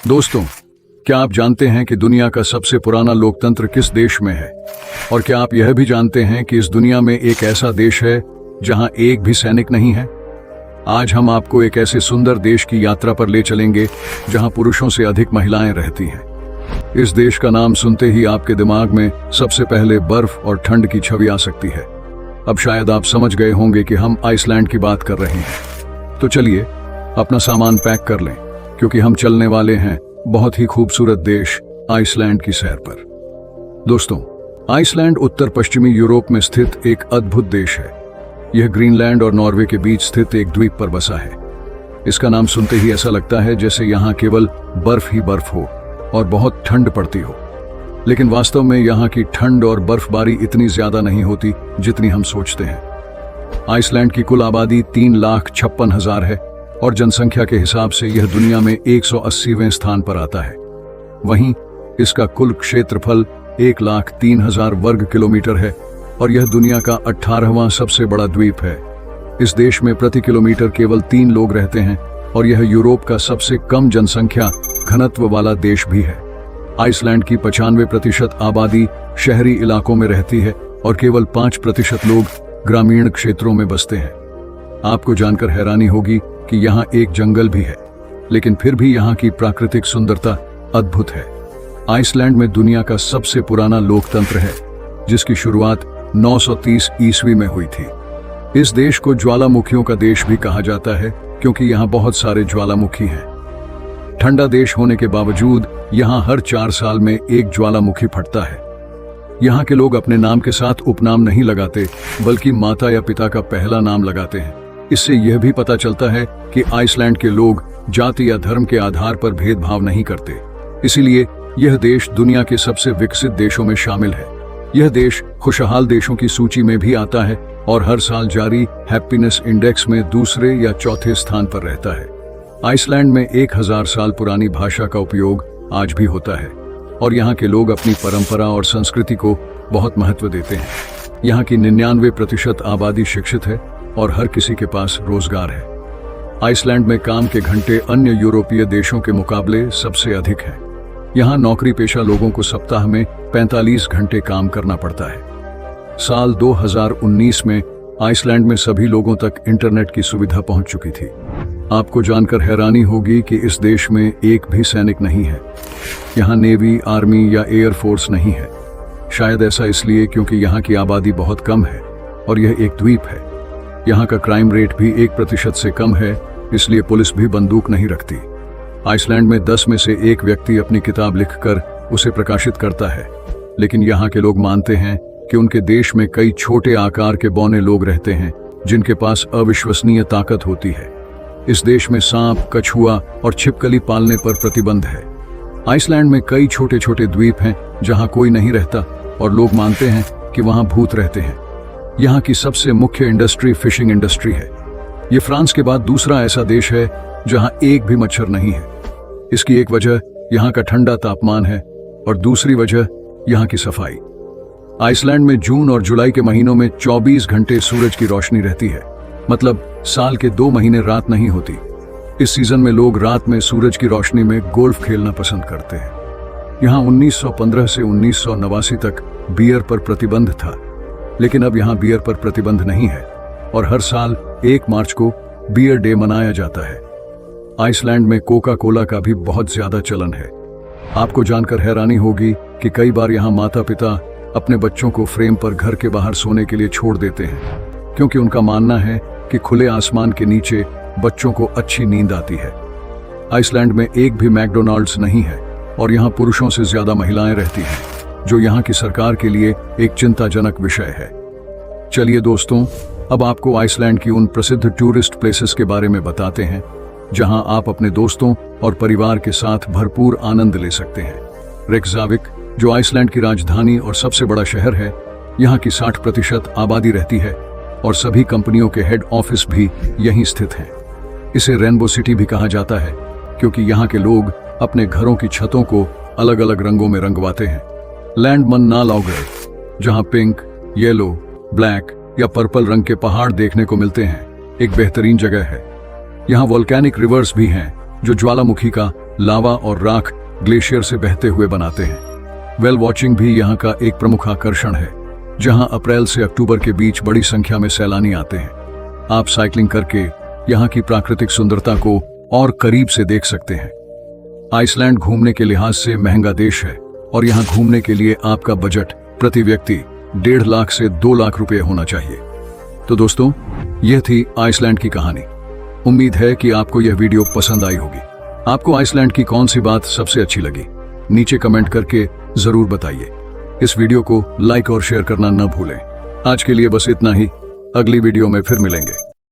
दोस्तों, क्या आप जानते हैं कि दुनिया का सबसे पुराना लोकतंत्र किस देश में है? और क्या आप यह भी जानते हैं कि इस दुनिया में एक ऐसा देश है जहां एक भी सैनिक नहीं है? आज हम आपको एक ऐसे सुंदर देश की यात्रा पर ले चलेंगे जहां पुरुषों से अधिक महिलाएं रहती हैं। इस देश का नाम सुनते ही आपके दिमाग में सबसे पहले बर्फ और ठंड की छवि आ सकती है। अब शायद आप समझ गए होंगे कि हम आइसलैंड की बात कर रहे हैं। तो चलिए अपना सामान पैक कर लें, क्योंकि हम चलने वाले हैं बहुत ही खूबसूरत देश आइसलैंड की सैर पर। दोस्तों, आइसलैंड उत्तर पश्चिमी यूरोप में स्थित एक अद्भुत देश है। यह ग्रीनलैंड और नॉर्वे के बीच स्थित एक द्वीप पर बसा है। इसका नाम सुनते ही ऐसा लगता है जैसे यहाँ केवल बर्फ ही बर्फ हो और बहुत ठंड पड़ती हो, लेकिन वास्तव में यहाँ की ठंड और बर्फबारी इतनी ज्यादा नहीं होती जितनी हम सोचते हैं। आइसलैंड की कुल आबादी 3,56,000 है और जनसंख्या के हिसाब से यह दुनिया में 180वें स्थान पर आता है। वहीं इसका कुल क्षेत्रफल 1,03,000 वर्ग किलोमीटर है और यह दुनिया का 18वां सबसे बड़ा द्वीप है। इस देश में प्रति किलोमीटर केवल 3 लोग रहते हैं और यह यूरोप का सबसे कम जनसंख्या घनत्व वाला देश भी है। आइसलैंड की 95% आबादी शहरी इलाकों में रहती है और केवल 5% लोग ग्रामीण क्षेत्रों में बसते हैं। आपको जानकर हैरानी होगी कि यहाँ एक जंगल भी है, लेकिन फिर भी यहाँ की प्राकृतिक सुंदरता अद्भुत है। आइसलैंड में दुनिया का सबसे पुराना लोकतंत्र है, जिसकी शुरुआत 930 ईस्वी में हुई थी। इस देश को ज्वालामुखियों का देश भी कहा जाता है, क्योंकि यहाँ बहुत सारे ज्वालामुखी हैं। ठंडा देश होने के बावजूद यहाँ हर 4 साल में एक ज्वालामुखी फटता है। यहाँ के लोग अपने नाम के साथ उपनाम नहीं लगाते, बल्कि माता या पिता का पहला नाम लगाते हैं। इससे यह भी पता चलता है कि आइसलैंड के लोग जाति या धर्म के आधार पर भेदभाव नहीं करते। इसीलिए यह देश दुनिया के सबसे विकसित देशों में शामिल है। यह देश खुशहाल देशों की सूची में भी आता है और हर साल जारी हैप्पीनेस इंडेक्स में दूसरे या चौथे स्थान पर रहता है। आइसलैंड में 1000 साल पुरानी भाषा का उपयोग आज भी होता है और यहाँ के लोग अपनी परंपरा और संस्कृति को बहुत महत्व देते हैं। यहाँ की 99% आबादी शिक्षित है और हर किसी के पास रोजगार है। आइसलैंड में काम के घंटे अन्य यूरोपीय देशों के मुकाबले सबसे अधिक हैं। यहाँ नौकरी पेशा लोगों को सप्ताह में 45 घंटे काम करना पड़ता है। साल 2019 में आइसलैंड में सभी लोगों तक इंटरनेट की सुविधा पहुंच चुकी थी। आपको जानकर हैरानी होगी कि इस देश में एक भी सैनिक नहीं है। यहाँ नेवी, आर्मी या एयर फोर्स नहीं है। शायद ऐसा इसलिए क्योंकि यहाँ की आबादी बहुत कम है और यह एक द्वीप है। यहाँ का क्राइम रेट भी 1% से कम है, इसलिए पुलिस भी बंदूक नहीं रखती। आइसलैंड में 10 में से 1 व्यक्ति अपनी किताब लिखकर उसे प्रकाशित करता है, लेकिन यहाँ के लोग मानते हैं कि उनके देश में कई छोटे आकार के बौने लोग रहते हैं जिनके पास अविश्वसनीय ताकत होती है। इस देश में सांप, कछुआ और छिपकली पालने पर प्रतिबंध है। आइसलैंड में कई छोटे छोटे द्वीप हैं जहाँ कोई नहीं रहता और लोग मानते हैं कि वहाँ भूत रहते हैं। यहाँ की सबसे मुख्य इंडस्ट्री फिशिंग इंडस्ट्री है। ये फ्रांस के बाद दूसरा ऐसा देश है जहाँ एक भी मच्छर नहीं है। इसकी एक वजह यहाँ का ठंडा तापमान है और दूसरी वजह यहाँ की सफाई। आइसलैंड में जून और जुलाई के महीनों में 24 घंटे सूरज की रोशनी रहती है, मतलब साल के 2 महीने रात नहीं होती। इस सीजन में लोग रात में सूरज की रोशनी में गोल्फ खेलना पसंद करते हैं। यहाँ 1915 से 1989 तक बियर पर प्रतिबंध था, लेकिन अब यहाँ बियर पर प्रतिबंध नहीं है और हर साल 1 मार्च को बियर डे मनाया जाता है। आइसलैंड में कोका कोला का भी बहुत ज्यादा चलन है। आपको जानकर हैरानी होगी कि कई बार यहाँ माता पिता अपने बच्चों को फ्रेम पर घर के बाहर सोने के लिए छोड़ देते हैं, क्योंकि उनका मानना है कि खुले आसमान के नीचे बच्चों को अच्छी नींद आती है। आइसलैंड में एक भी मैकडोनाल्ड्स नहीं है और यहाँ पुरुषों से ज्यादा महिलाएं रहती हैं, जो यहाँ की सरकार के लिए एक चिंताजनक विषय है। चलिए दोस्तों, अब आपको आइसलैंड की उन प्रसिद्ध टूरिस्ट प्लेसेस के बारे में बताते हैं जहां आप अपने दोस्तों और परिवार के साथ भरपूर आनंद ले सकते हैं। रेकजाविक, जो आइसलैंड की राजधानी और सबसे बड़ा शहर है, यहाँ की 60% आबादी रहती है और सभी कंपनियों के हेड ऑफिस भी यहीं स्थित हैं। इसे रेनबो सिटी भी कहा जाता है, क्योंकि यहाँ के लोग अपने घरों की छतों को अलग अलग रंगों में रंगवाते हैं। लैंडमन ना लॉगर, जहाँ पिंक, येलो, ब्लैक या पर्पल रंग के पहाड़ देखने को मिलते हैं, एक बेहतरीन जगह है। यहाँ वोल्केनिक रिवर्स भी हैं जो ज्वालामुखी का लावा और राख ग्लेशियर से बहते हुए बनाते हैं। वेल वॉचिंग भी यहाँ का एक प्रमुख आकर्षण है, जहाँ अप्रैल से अक्टूबर के बीच बड़ी संख्या में सैलानी आते हैं। आप साइकिलिंग करके यहाँ की प्राकृतिक सुंदरता को और करीब से देख सकते हैं। आइसलैंड घूमने के लिहाज से महंगा देश है और यहाँ घूमने के लिए आपका बजट प्रति व्यक्ति 1.5 लाख से 2 लाख रुपए होना चाहिए। तो दोस्तों, यह थी आइसलैंड की कहानी। उम्मीद है कि आपको यह वीडियो पसंद आई होगी। आपको आइसलैंड की कौन सी बात सबसे अच्छी लगी, नीचे कमेंट करके जरूर बताइए। इस वीडियो को लाइक और शेयर करना न भूलें। आज के लिए बस इतना ही। अगली वीडियो में फिर मिलेंगे।